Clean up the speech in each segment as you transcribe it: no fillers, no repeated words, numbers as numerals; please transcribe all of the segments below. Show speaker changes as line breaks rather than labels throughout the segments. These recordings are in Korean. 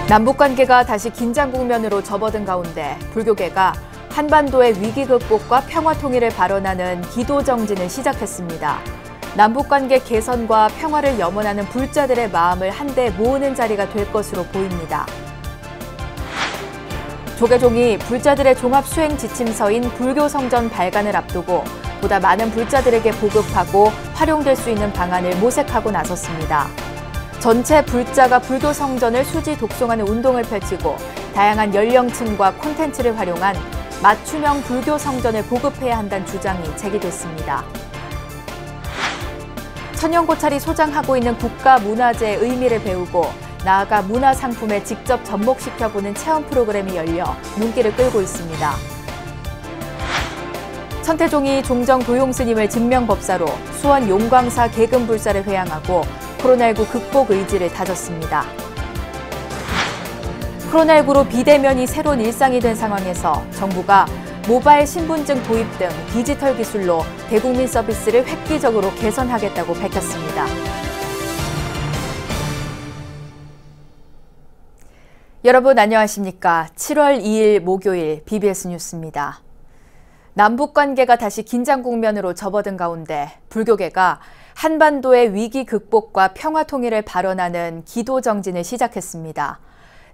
남북관계가 다시 긴장 국면으로 접어든 가운데 불교계가 한반도의 위기 극복과 평화 통일을 발언하는 기도 정진을 시작했습니다. 남북관계 개선과 평화를 염원하는 불자들의 마음을 한데 모으는 자리가 될 것으로 보입니다. 조계종이 불자들의 종합수행 지침서인 불교성전 발간을 앞두고 보다 많은 불자들에게 보급하고 활용될 수 있는 방안을 모색하고 나섰습니다. 전체 불자가 불교성전을 수지 독송하는 운동을 펼치고 다양한 연령층과 콘텐츠를 활용한 맞춤형 불교성전을 보급해야 한다는 주장이 제기됐습니다. 천연고찰이 소장하고 있는 국가문화재의 의미를 배우고 나아가 문화상품에 직접 접목시켜보는 체험 프로그램이 열려 눈길을 끌고 있습니다. 천태종이 종정 도용스님을 증명법사로 수원 용광사 계금불사를 회양하고 코로나19 극복 의지를 다졌습니다. 코로나19로 비대면이 새로운 일상이 된 상황에서 정부가 모바일 신분증 도입 등 디지털 기술로 대국민 서비스를 획기적으로 개선하겠다고 밝혔습니다. 여러분 안녕하십니까? 7월 2일 목요일 BBS 뉴스입니다. 남북관계가 다시 긴장 국면으로 접어든 가운데 불교계가 한반도의 위기 극복과 평화 통일을 발언하는 기도 정진을 시작했습니다.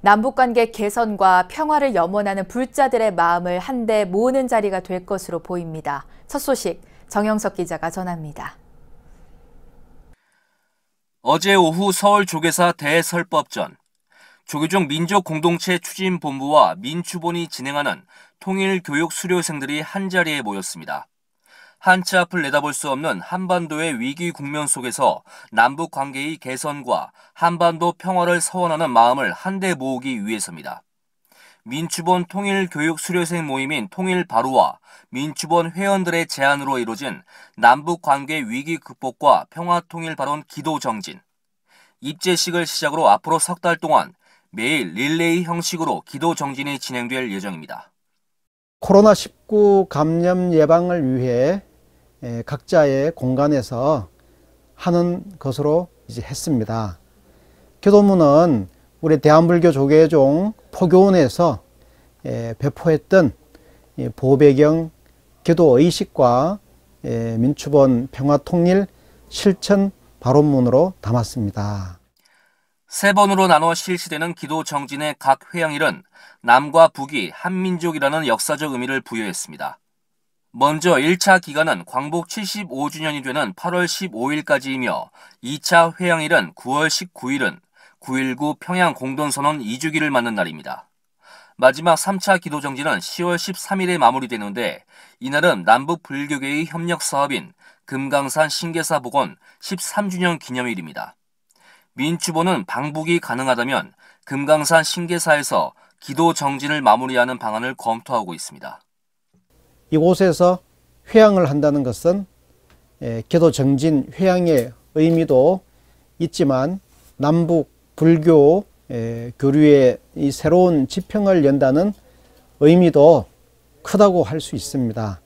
남북관계 개선과 평화를 염원하는 불자들의 마음을 한데 모으는 자리가 될 것으로 보입니다. 첫 소식 정영석 기자가 전합니다.
어제 오후 서울 조계사 대설법전, 조계종 민족공동체 추진본부와 민추본이 진행하는 통일교육 수료생들이 한자리에 모였습니다. 한치 앞을 내다볼 수 없는 한반도의 위기 국면 속에서 남북 관계의 개선과 한반도 평화를 서원하는 마음을 한데 모으기 위해서입니다. 민추본 통일교육 수료생 모임인 통일바로와 민추본 회원들의 제안으로 이루어진 남북 관계 위기 극복과 평화 통일 발언 기도 정진. 입제식을 시작으로 앞으로 석 달 동안 매일 릴레이 형식으로 기도 정진이 진행될 예정입니다.
코로나19 감염 예방을 위해 각자의 공간에서 하는 것으로 이제 했습니다. 기도문은 우리 대한불교 조계종 포교원에서 배포했던 보배경 기도의식과 민추본 평화통일 실천 발언문으로 담았습니다.
세 번으로 나눠 실시되는 기도 정진의 각 회양일은 남과 북이 한민족이라는 역사적 의미를 부여했습니다. 먼저 1차 기간은 광복 75주년이 되는 8월 15일까지이며 2차 회양일은 9월 19일은 9.19 평양 공동선언 2주기를 맞는 날입니다. 마지막 3차 기도정진은 10월 13일에 마무리되는데 이날은 남북 불교계의 협력 사업인 금강산 신계사 복원 13주년 기념일입니다. 민추본은 방북이 가능하다면 금강산 신계사에서 기도정진을 마무리하는 방안을 검토하고 있습니다.
이곳에서 회양을 한다는 것은 기도 정진 회양의 의미도 있지만 남북 불교 교류의 이 새로운 지평을 연다는 의미도 크다고 할 수 있습니다.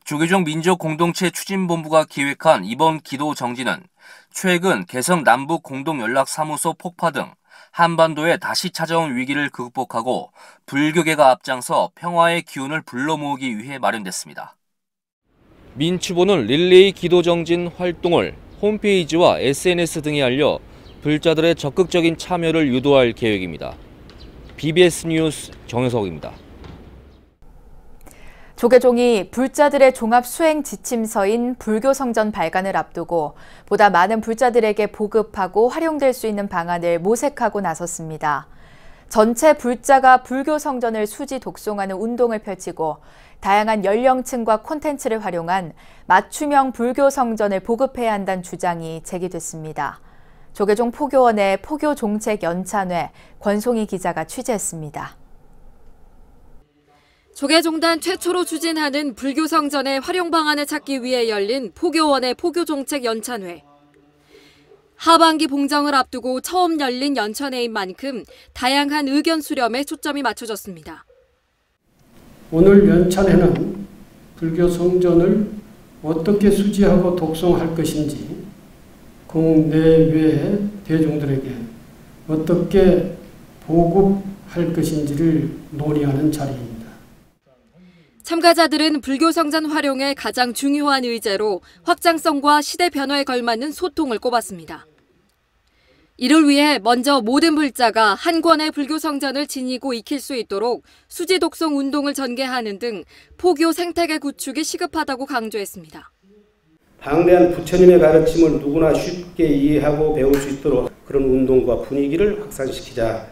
조계종 민족공동체 추진본부가 기획한 이번 기도 정진은 최근 개성 남북 공동연락사무소 폭파 등 한반도에 다시 찾아온 위기를 극복하고 불교계가 앞장서 평화의 기운을 불러 모으기 위해 마련됐습니다. 민추본은 릴레이 기도정진 활동을 홈페이지와 SNS 등에 알려 불자들의 적극적인 참여를 유도할 계획입니다. BBS 뉴스 정영석입니다.
조계종이 불자들의 종합 수행 지침서인 불교성전 발간을 앞두고 보다 많은 불자들에게 보급하고 활용될 수 있는 방안을 모색하고 나섰습니다. 전체 불자가 불교성전을 수지 독송하는 운동을 펼치고 다양한 연령층과 콘텐츠를 활용한 맞춤형 불교성전을 보급해야 한다는 주장이 제기됐습니다. 조계종 포교원의 포교종책연찬회 권송희 기자가 취재했습니다.
조계종단 최초로 추진하는 불교성전의 활용 방안을 찾기 위해 열린 포교원의 포교종책연찬회. 하반기 봉정을 앞두고 처음 열린 연찬회인 만큼 다양한 의견 수렴에 초점이 맞춰졌습니다.
오늘 연찬회는 불교성전을 어떻게 수지하고 독송할 것인지 국내외 대중들에게 어떻게 보급할 것인지를 논의하는 자리입니다.
참가자들은 불교성전 활용의 가장 중요한 의제로 확장성과 시대 변화에 걸맞는 소통을 꼽았습니다. 이를 위해 먼저 모든 불자가 한 권의 불교성전을 지니고 익힐 수 있도록 수지 독송 운동을 전개하는 등 포교 생태계 구축이 시급하다고 강조했습니다.
방대한 부처님의 가르침을 누구나 쉽게 이해하고 배울 수 있도록 그런 운동과 분위기를 확산시키자.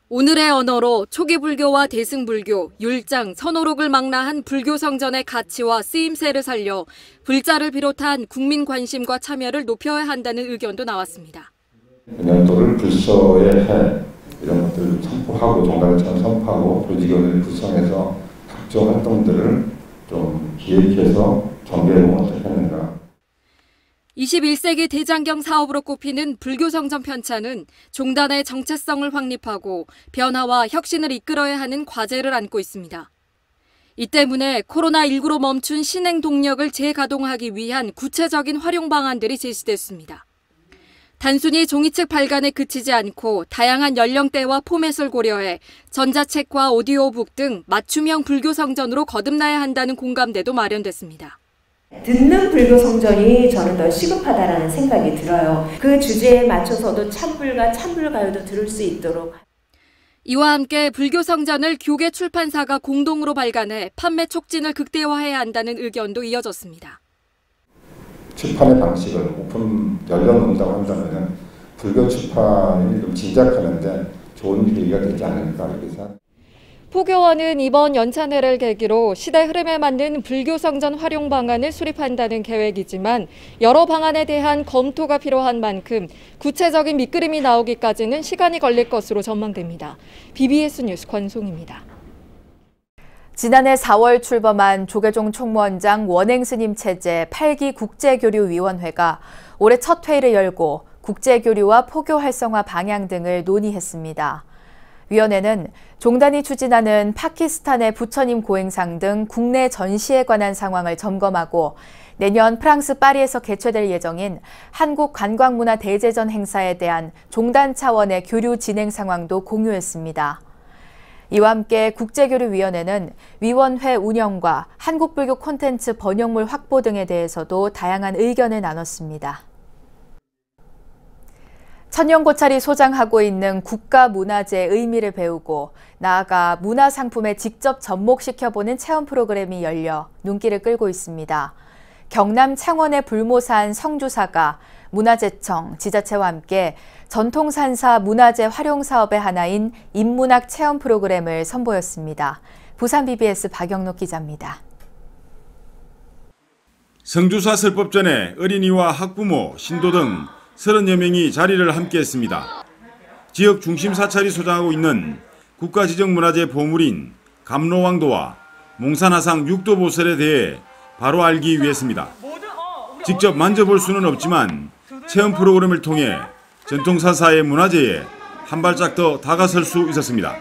오늘의 언어로 초기 불교와 대승불교, 율장, 선호록을 망라한 불교 성전의 가치와 쓰임새를 살려 불자를 비롯한 국민 관심과 참여를 높여야 한다는 의견도 나왔습니다.
연도를 불서의 해 이런 것들을 선포하고 종단처럼 선포하고 조직을 구성해서 각종 활동들을 좀 기획해서 전개해보면 어떻게 하는가.
21세기 대장경 사업으로 꼽히는 불교성전 편찬은 종단의 정체성을 확립하고 변화와 혁신을 이끌어야 하는 과제를 안고 있습니다. 이 때문에 코로나19로 멈춘 신행 동력을 재가동하기 위한 구체적인 활용 방안들이 제시됐습니다. 단순히 종이책 발간에 그치지 않고 다양한 연령대와 포맷을 고려해 전자책과 오디오북 등 맞춤형 불교성전으로 거듭나야 한다는 공감대도 마련됐습니다.
듣는 불교성전이 저는 더 시급하다라는 생각이 들어요. 그 주제에 맞춰서도 찬불과 찬불가요도 들을 수 있도록.
이와 함께 불교성전을 교계 출판사가 공동으로 발간해 판매 촉진을 극대화해야 한다는 의견도 이어졌습니다.
출판의 방식을 오픈 열려놓는다고 한다면 불교 출판을 좀 진작하는데 좋은 계기가 되지 않을까 이렇게 생각합니다.
포교원은 이번 연찬회를 계기로 시대 흐름에 맞는 불교성전 활용 방안을 수립한다는 계획이지만 여러 방안에 대한 검토가 필요한 만큼 구체적인 밑그림이 나오기까지는 시간이 걸릴 것으로 전망됩니다. BBS 뉴스 권송입니다.
지난해 4월 출범한 조계종 총무원장 원행스님 체제 8기 국제교류위원회가 올해 첫 회의를 열고 국제교류와 포교 활성화 방향 등을 논의했습니다. 위원회는 종단이 추진하는 파키스탄의 부처님 고행상 등 국내 전시에 관한 상황을 점검하고 내년 프랑스 파리에서 개최될 예정인 한국관광문화대제전 행사에 대한 종단 차원의 교류 진행 상황도 공유했습니다. 이와 함께 국제교류위원회는 위원회 운영과 한국불교 콘텐츠 번역물 확보 등에 대해서도 다양한 의견을 나눴습니다. 천년고찰이 소장하고 있는 국가문화재의 의미를 배우고 나아가 문화상품에 직접 접목시켜보는 체험 프로그램이 열려 눈길을 끌고 있습니다. 경남 창원의 불모산 성주사가 문화재청, 지자체와 함께 전통산사 문화재 활용 사업의 하나인 인문학 체험 프로그램을 선보였습니다. 부산 BBS 박영록 기자입니다.
성주사 설법 전에 어린이와 학부모, 신도 등 30여 명이 자리를 함께했습니다. 지역 중심 사찰이 소장하고 있는 국가지정문화재 보물인 감로왕도와 몽산하상 육도보살에 대해 바로 알기 위해서입니다. 직접 만져볼 수는 없지만 체험 프로그램을 통해 전통사사의 문화재에 한 발짝 더 다가설 수 있었습니다.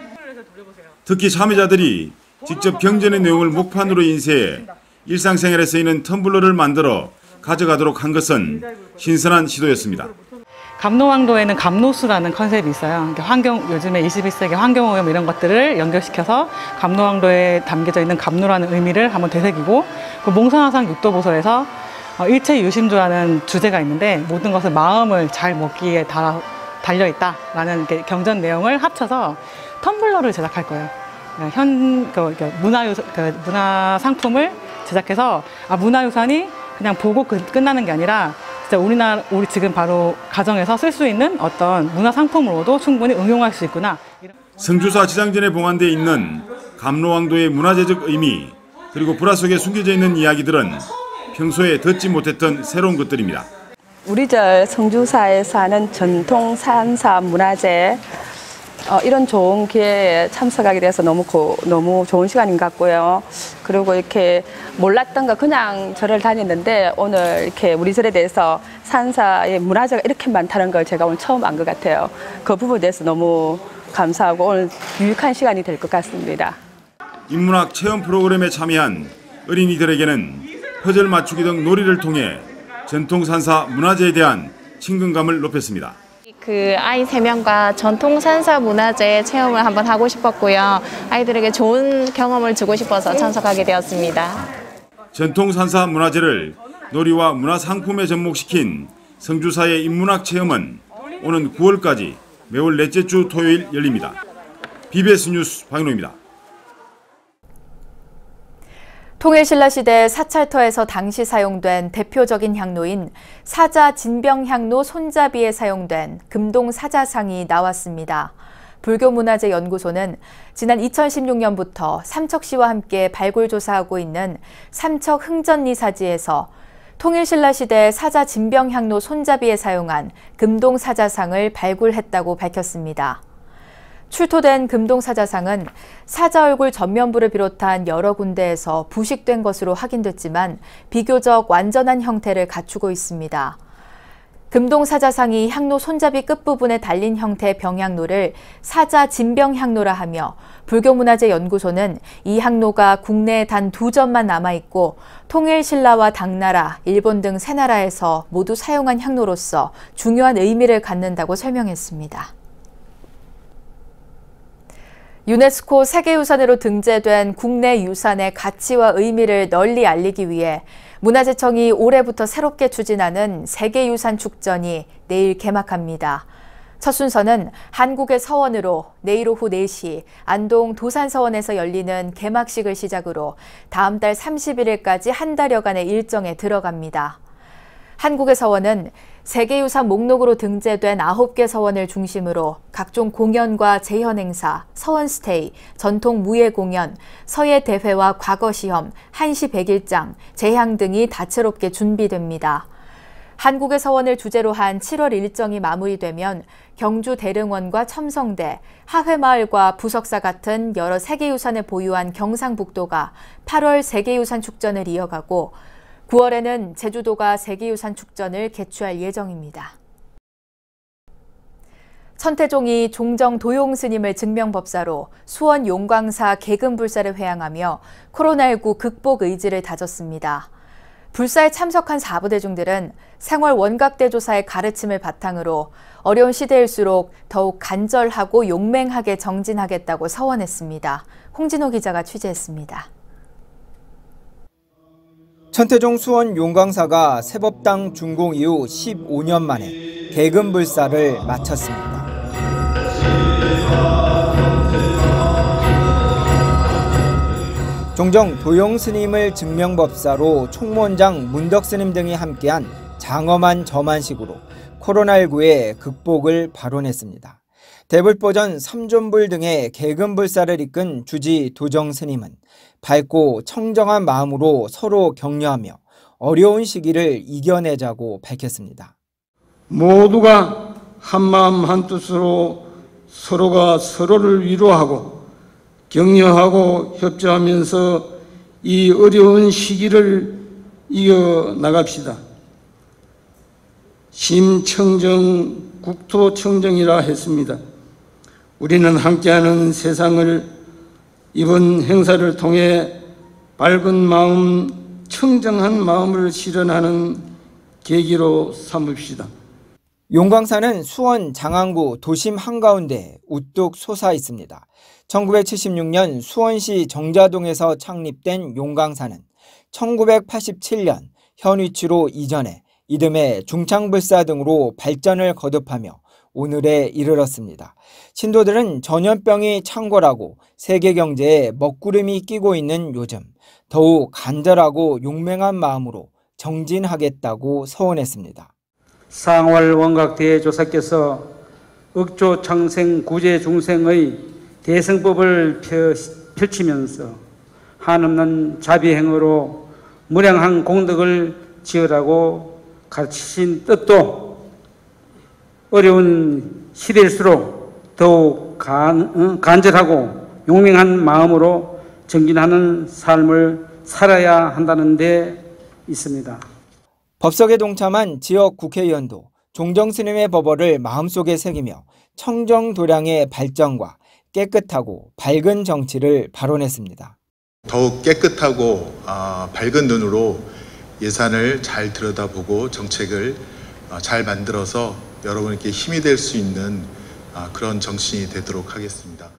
특히 참여자들이 직접 경전의 내용을 목판으로 인쇄해 일상생활에 쓰이는 텀블러를 만들어 가져가도록 한 것은 신선한 시도였습니다.
감로왕도에는 감로수라는 컨셉이 있어요. 요즘에 21세기 환경오염 이런 것들을 연결시켜서 감로왕도에 담겨져 있는 감로라는 의미를 한번 되새기고, 그 몽산하상 육도보살에서 일체유심조라는 주제가 있는데 모든 것은 마음을 잘 먹기에 달려있다라는 경전 내용을 합쳐서 텀블러를 제작할 거예요. 문화 상품을 제작해서 문화유산이 그냥 보고 끝나는 게 아니라 진짜 우리 지금 바로 가정에서 쓸 수 있는 어떤 문화 상품으로도 충분히 응용할 수 있구나.
성주사 지장전에 봉안되어 있는 감로왕도의 문화재적 의미, 그리고 불화 속에 숨겨져 있는 이야기들은 평소에 듣지 못했던 새로운 것들입니다.
우리 성주사에서 하는 전통 산사 문화재 이런 좋은 기회에 참석하게 돼서 너무 좋은 시간인 것 같고요. 그리고 이렇게 몰랐던 거 그냥 절을 다녔는데 오늘 이렇게 우리 절에 대해서 산사의 문화재가 이렇게 많다는 걸 제가 오늘 처음 안 것 같아요. 그 부분에 대해서 너무 감사하고 오늘 유익한 시간이 될 것 같습니다.
인문학 체험 프로그램에 참여한 어린이들에게는 퍼즐 맞추기 등 놀이를 통해 전통 산사 문화재에 대한 친근감을 높였습니다.
그 아이 3명과 전통 산사 문화재 체험을 한번 하고 싶었고요. 아이들에게 좋은 경험을 주고 싶어서 참석하게 되었습니다.
전통 산사 문화재를 놀이와 문화상품에 접목시킨 성주사의 인문학 체험은 오는 9월까지 매월 넷째 주 토요일 열립니다. BBS 뉴스 박인호입니다.
통일신라시대 사찰터에서 당시 사용된 대표적인 향로인 사자 진병향로 손잡이에 사용된 금동 사자상이 나왔습니다. 불교문화재연구소는 지난 2016년부터 삼척시와 함께 발굴조사하고 있는 삼척 흥전리사지에서 통일신라시대 사자 진병향로 손잡이에 사용한 금동 사자상을 발굴했다고 밝혔습니다. 출토된 금동 사자상은 사자 얼굴 전면부를 비롯한 여러 군데에서 부식된 것으로 확인됐지만 비교적 완전한 형태를 갖추고 있습니다. 금동 사자상이 향로 손잡이 끝부분에 달린 형태의 병향로를 사자 진병향로라 하며 불교문화재연구소는 이 향로가 국내에 단 2점만 남아있고 통일신라와 당나라, 일본 등 3나라에서 모두 사용한 향로로서 중요한 의미를 갖는다고 설명했습니다. 유네스코 세계유산으로 등재된 국내 유산의 가치와 의미를 널리 알리기 위해 문화재청이 올해부터 새롭게 추진하는 세계유산 축전이 내일 개막합니다. 첫 순서는 한국의 서원으로 내일 오후 4시 안동 도산서원에서 열리는 개막식을 시작으로 다음 달 31일까지 한 달여간의 일정에 들어갑니다. 한국의 서원은 세계유산 목록으로 등재된 9개 서원을 중심으로 각종 공연과 재현 행사, 서원 스테이, 전통 무예 공연, 서예 대회와 과거 시험, 한시 백일장, 재향 등이 다채롭게 준비됩니다. 한국의 서원을 주제로 한 7월 일정이 마무리되면 경주 대릉원과 첨성대, 하회마을과 부석사 같은 여러 세계유산을 보유한 경상북도가 8월 세계유산 축전을 이어가고 9월에는 제주도가 세계유산 축전을 개최할 예정입니다. 천태종이 종정 도용 스님을 증명법사로 수원 용광사 개근불사를 회양하며 코로나19 극복 의지를 다졌습니다. 불사에 참석한 사부대중들은 생활 원각대조사의 가르침을 바탕으로 어려운 시대일수록 더욱 간절하고 용맹하게 정진하겠다고 서원했습니다. 홍진호 기자가 취재했습니다.
천태종 수원 용광사가 세법당 준공 이후 15년 만에 개근불사를 마쳤습니다. 종정 도용 스님을 증명법사로 총무원장 문덕 스님 등이 함께한 장엄한 점안식으로 코로나19의 극복을 발언했습니다. 대불보전 삼존불 등의 개근불사를 이끈 주지 도정 스님은 밝고 청정한 마음으로 서로 격려하며 어려운 시기를 이겨내자고 밝혔습니다.
모두가 한마음 한뜻으로 서로가 서로를 위로하고 격려하고 협조하면서 이 어려운 시기를 이겨나갑시다. 심청정 국토청정이라 했습니다. 우리는 함께하는 세상을 이번 행사를 통해 밝은 마음, 청정한 마음을 실현하는 계기로 삼읍시다.
용광사는 수원 장안구 도심 한가운데 우뚝 솟아 있습니다. 1976년 수원시 정자동에서 창립된 용광사는 1987년 현 위치로 이전해 이듬해 중창불사 등으로 발전을 거듭하며 오늘에 이르렀습니다. 신도들은 전염병이 창궐하고 세계 경제에 먹구름이 끼고 있는 요즘 더욱 간절하고 용맹한 마음으로 정진하겠다고 서원했습니다.
상월 원각대조사께서 억조 창생 구제 중생의 대승법을 펼치면서 한없는 자비행으로 무량한 공덕을 지으라고 가르치신 뜻도 어려운 시대일수록 더욱 간절하고 용맹한 마음으로 정진하는 삶을 살아야 한다는 데 있습니다.
법석에 동참한 지역 국회의원도 종정스님의 법어를 마음속에 새기며 청정도량의 발전과 깨끗하고 밝은 정치를 발언했습니다.
더욱 깨끗하고 밝은 눈으로 예산을 잘 들여다보고 정책을 잘 만들어서 여러분께 힘이 될 수 있는 그런 정신이 되도록 하겠습니다.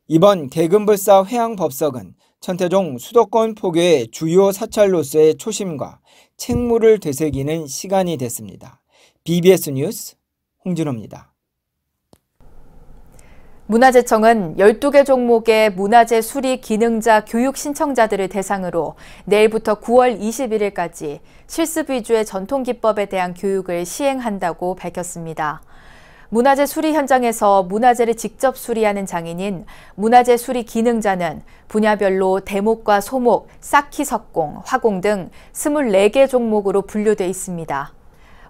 이번 계급불사 회양법석은 천태종 수도권 포교의 주요 사찰로서의 초심과 책무를 되새기는 시간이 됐습니다. BBS 뉴스 홍진호입니다.
문화재청은 12개 종목의 문화재 수리 기능자 교육 신청자들을 대상으로 내일부터 9월 21일까지 실습 위주의 전통기법에 대한 교육을 시행한다고 밝혔습니다. 문화재 수리 현장에서 문화재를 직접 수리하는 장인인 문화재 수리 기능자는 분야별로 대목과 소목, 쌓기 석공, 화공 등 24개 종목으로 분류돼 있습니다.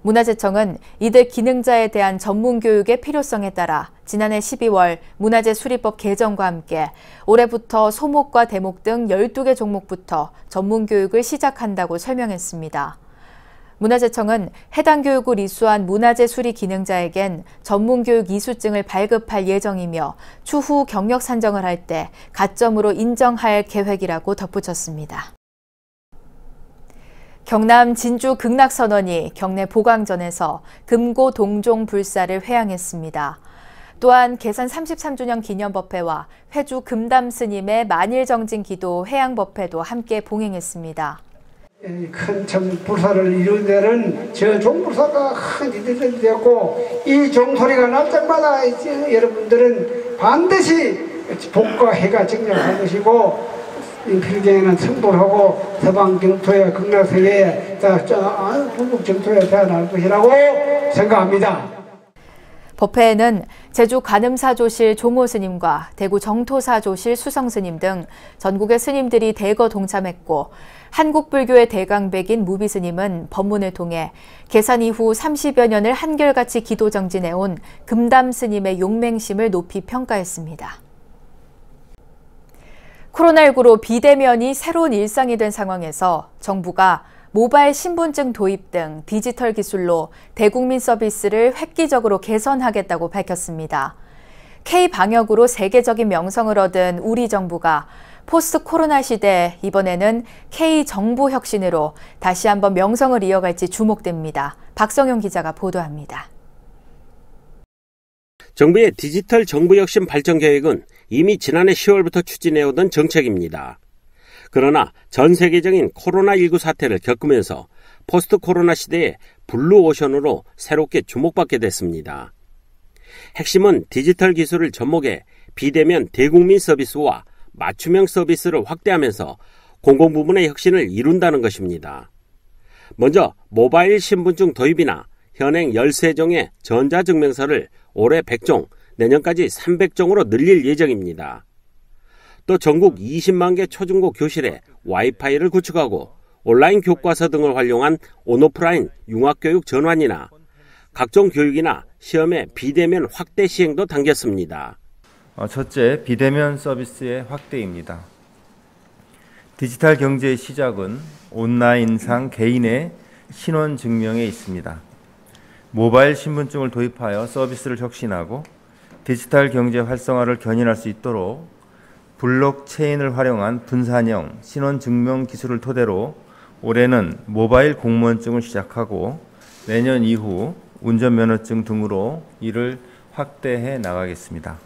문화재청은 이들 기능자에 대한 전문 교육의 필요성에 따라 지난해 12월 문화재 수리법 개정과 함께 올해부터 소목과 대목 등 12개 종목부터 전문 교육을 시작한다고 설명했습니다. 문화재청은 해당 교육을 이수한 문화재 수리 기능자에겐 전문교육 이수증을 발급할 예정이며 추후 경력 산정을 할 때 가점으로 인정할 계획이라고 덧붙였습니다. 경남 진주 극락선원이 경내 보광전에서 금고 동종 불사를 회양했습니다. 또한 계산 33주년 기념법회와 회주 금담 스님의 만일정진 기도 회양법회도 함께 봉행했습니다.
큰 참 불사를 이룬 데는 저 종불사가 큰 이들이 되었고 이 종소리가 날 때마다 여러분들은 반드시 복과 해가 증정할 것이고 필경에는 승불하고 서방 정토의 극락세계에 북극 정토에 태어날 것이라고 생각합니다.
법회에는 제주 관음사조실 종호 스님과 대구 정토사조실 수성 스님 등 전국의 스님들이 대거 동참했고 한국불교의 대강백인 무비 스님은 법문을 통해 계산 이후 30여 년을 한결같이 기도 정진해온 금담 스님의 용맹심을 높이 평가했습니다. 코로나19로 비대면이 새로운 일상이 된 상황에서 정부가 모바일 신분증 도입 등 디지털 기술로 대국민 서비스를 획기적으로 개선하겠다고 밝혔습니다. K-방역으로 세계적인 명성을 얻은 우리 정부가 포스트 코로나 시대 이번에는 K-정부 혁신으로 다시 한번 명성을 이어갈지 주목됩니다. 박성용 기자가 보도합니다.
정부의 디지털 정부 혁신 발전 계획은 이미 지난해 10월부터 추진해오던 정책입니다. 그러나 전 세계적인 코로나19 사태를 겪으면서 포스트 코로나 시대에 블루오션으로 새롭게 주목받게 됐습니다. 핵심은 디지털 기술을 접목해 비대면 대국민 서비스와 맞춤형 서비스를 확대하면서 공공부문의 혁신을 이룬다는 것입니다. 먼저 모바일 신분증 도입이나 현행 13종의 전자증명서를 올해 100종, 내년까지 300종으로 늘릴 예정입니다. 또 전국 20만 개 초중고 교실에 와이파이를 구축하고 온라인 교과서 등을 활용한 온오프라인 융합교육 전환이나 각종 교육이나 시험의 비대면 확대 시행도 당겼습니다.
첫째, 비대면 서비스의 확대입니다. 디지털 경제의 시작은 온라인상 개인의 신원 증명에 있습니다. 모바일 신분증을 도입하여 서비스를 혁신하고 디지털 경제 활성화를 견인할 수 있도록 블록체인을 활용한 분산형 신원증명 기술을 토대로 올해는 모바일 공무원증을 시작하고 내년 이후 운전면허증 등으로 이를 확대해 나가겠습니다.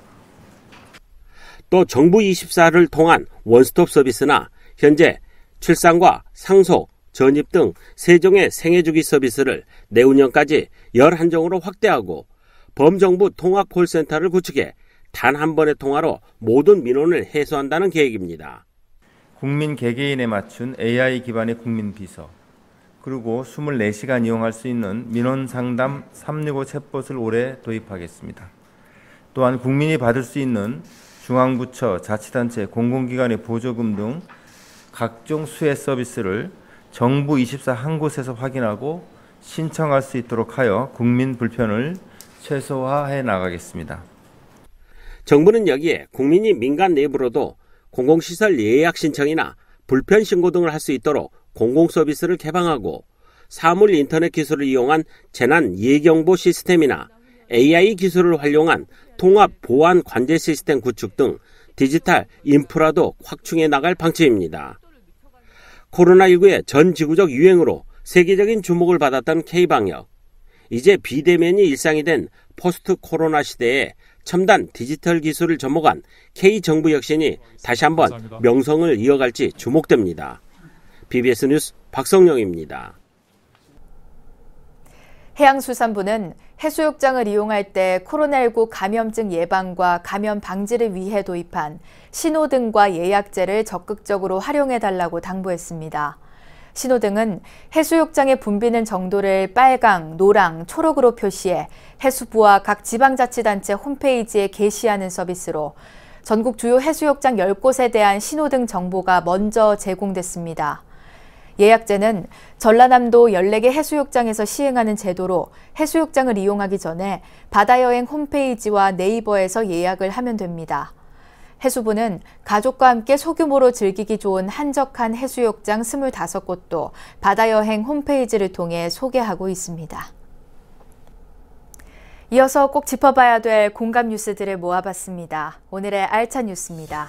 또 정부24를 통한 원스톱 서비스나 현재 출산과 상속, 전입 등 3종의 생애주기 서비스를 내후년까지 11종으로 확대하고 범정부 통합 콜센터를 구축해 단 한 번의 통화로 모든 민원을 해소한다는 계획입니다.
국민 개개인에 맞춘 AI 기반의 국민비서, 그리고 24시간 이용할 수 있는 민원상담 365 챗봇을 올해 도입하겠습니다. 또한 국민이 받을 수 있는 중앙부처, 자치단체, 공공기관의 보조금 등 각종 수혜 서비스를 정부24 한 곳에서 확인하고 신청할 수 있도록 하여 국민 불편을 최소화해 나가겠습니다.
정부는 여기에 국민이 민간 내부로도 공공시설 예약 신청이나 불편 신고 등을 할 수 있도록 공공서비스를 개방하고 사물 인터넷 기술을 이용한 재난 예경보 시스템이나 AI 기술을 활용한 통합 보안 관제 시스템 구축 등 디지털 인프라도 확충해 나갈 방침입니다. 코로나19의 전 지구적 유행으로 세계적인 주목을 받았던 K-방역. 이제 비대면이 일상이 된 포스트 코로나 시대에 첨단 디지털 기술을 접목한 K정부 혁신이 다시 한번 명성을 이어갈지 주목됩니다. BBS 뉴스 박성영입니다.
해양수산부는 해수욕장을 이용할 때 코로나19 감염증 예방과 감염 방지를 위해 도입한 신호등과 예약제를 적극적으로 활용해달라고 당부했습니다. 신호등은 해수욕장에 붐비는 정도를 빨강, 노랑, 초록으로 표시해 해수부와 각 지방자치단체 홈페이지에 게시하는 서비스로 전국 주요 해수욕장 10곳에 대한 신호등 정보가 먼저 제공됐습니다. 예약제는 전라남도 14개 해수욕장에서 시행하는 제도로 해수욕장을 이용하기 전에 바다여행 홈페이지와 네이버에서 예약을 하면 됩니다. 해수부는 가족과 함께 소규모로 즐기기 좋은 한적한 해수욕장 25곳도 바다여행 홈페이지를 통해 소개하고 있습니다. 이어서 꼭 짚어봐야 될 공감 뉴스들을 모아봤습니다. 오늘의 알찬 뉴스입니다.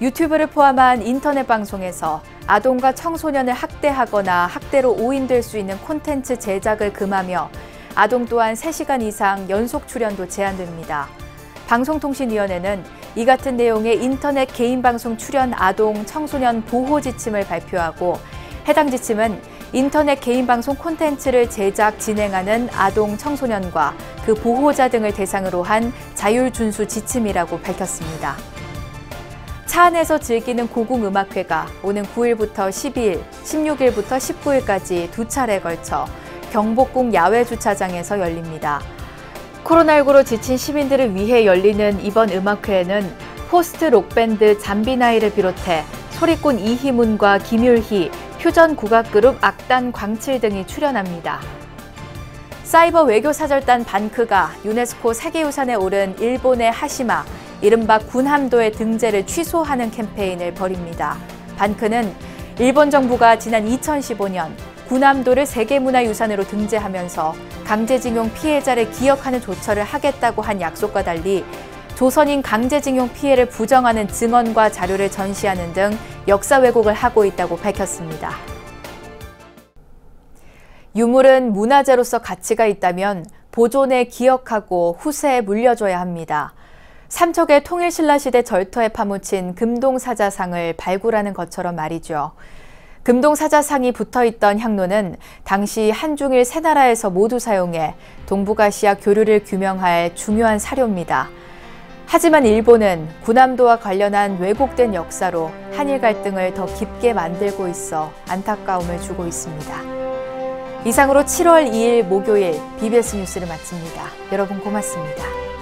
유튜브를 포함한 인터넷 방송에서 아동과 청소년을 학대하거나 학대로 오인될 수 있는 콘텐츠 제작을 금하며 아동 또한 3시간 이상 연속 출연도 제한됩니다. 방송통신위원회는 이 같은 내용의 인터넷 개인방송 출연 아동, 청소년 보호 지침을 발표하고 해당 지침은 인터넷 개인방송 콘텐츠를 제작, 진행하는 아동, 청소년과 그 보호자 등을 대상으로 한 자율준수 지침이라고 밝혔습니다. 차 안에서 즐기는 고궁음악회가 오는 9일부터 12일, 16일부터 19일까지 2차례에 걸쳐 경복궁 야외주차장에서 열립니다. 코로나19로 지친 시민들을 위해 열리는 이번 음악회에는 포스트 록밴드 잠비나이를 비롯해 소리꾼 이희문과 김율희, 퓨전 국악그룹 악단 광칠 등이 출연합니다. 사이버 외교사절단 반크가 유네스코 세계유산에 오른 일본의 하시마, 이른바 군함도의 등재를 취소하는 캠페인을 벌입니다. 반크는 일본 정부가 지난 2015년 군함도를 세계문화유산으로 등재하면서 강제징용 피해자를 기억하는 조처를 하겠다고 한 약속과 달리 조선인 강제징용 피해를 부정하는 증언과 자료를 전시하는 등 역사 왜곡을 하고 있다고 밝혔습니다. 유물은 문화재로서 가치가 있다면 보존에 기억하고 후세에 물려줘야 합니다. 삼척의 통일신라시대 절터에 파묻힌 금동사자상을 발굴하는 것처럼 말이죠. 금동사자상이 붙어있던 향로는 당시 한중일 세 나라에서 모두 사용해 동북아시아 교류를 규명할 중요한 사료입니다. 하지만 일본은 군함도와 관련한 왜곡된 역사로 한일 갈등을 더 깊게 만들고 있어 안타까움을 주고 있습니다. 이상으로 7월 2일 목요일 BBS 뉴스를 마칩니다. 여러분 고맙습니다.